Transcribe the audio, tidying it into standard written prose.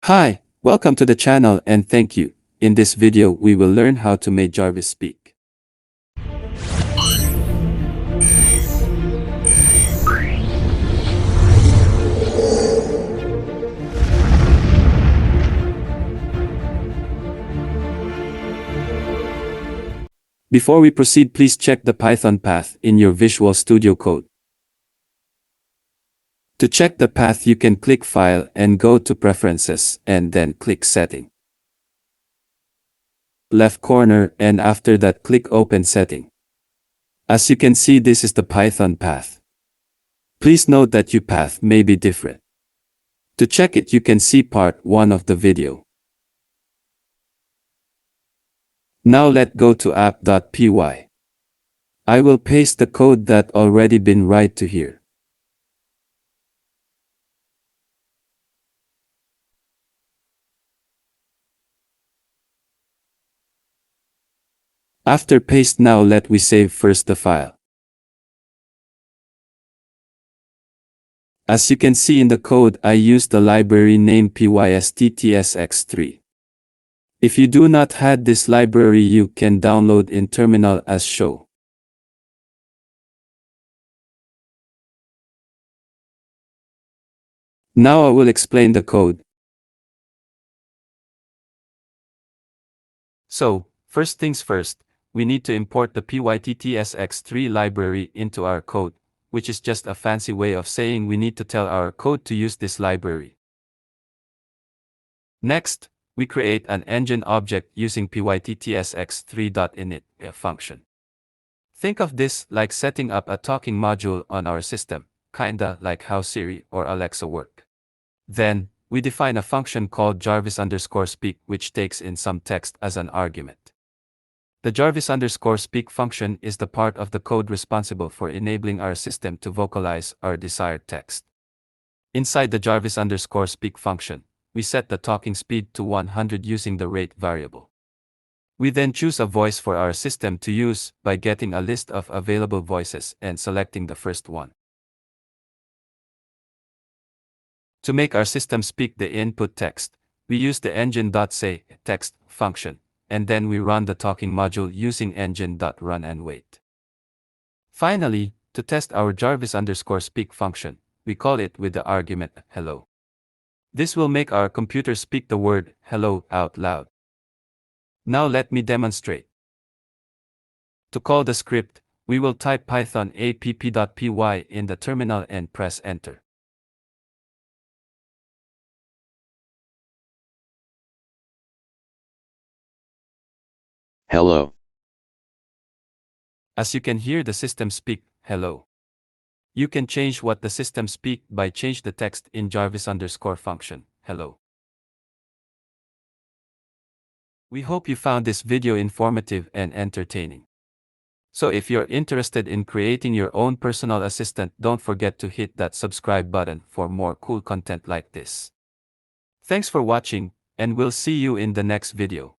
Hi, welcome to the channel and thank you. In this video we will learn how to make Jarvis speak. Before we proceed, please check the Python path in your Visual Studio Code. To check the path, you can click File and go to Preferences and then click Setting. Left corner, and after that click Open Setting. As you can see, this is the Python path. Please note that your path may be different. To check it, you can see part 1 of the video. Now let's go to app.py. I will paste the code that already been write to here. After paste, now let we save first the file. As you can see in the code, I used the library name pysttsx3. If you do not have this library, you can download in terminal as shown. Now I will explain the code. So, first things first, we need to import the pysttsx3 library into our code, which is just a fancy way of saying we need to tell our code to use this library. Next, we create an engine object using pysttsx3.init function. Think of this like setting up a talking module on our system, kinda like how Siri or Alexa work. Then, we define a function called Jarvis_speak, which takes in some text as an argument. The Jarvis_speak function is the part of the code responsible for enabling our system to vocalize our desired text. Inside the Jarvis_speak function, we set the talking speed to 100 using the rate variable. We then choose a voice for our system to use by getting a list of available voices and selecting the first one. To make our system speak the input text, we use the engine.sayText function, and then we run the talking module using engine.run and wait. Finally, to test our Jarvis_speak function, we call it with the argument hello. This will make our computer speak the word hello out loud. Now let me demonstrate. To call the script, we will type Python.App.py in the terminal and press enter. Hello. As you can hear the system speak hello. You can change what the system speak by change the text in Jarvis_function hello. We hope you found this video informative and entertaining. So if you're interested in creating your own personal assistant, don't forget to hit that subscribe button for more cool content like this. Thanks for watching, and we'll see you in the next video.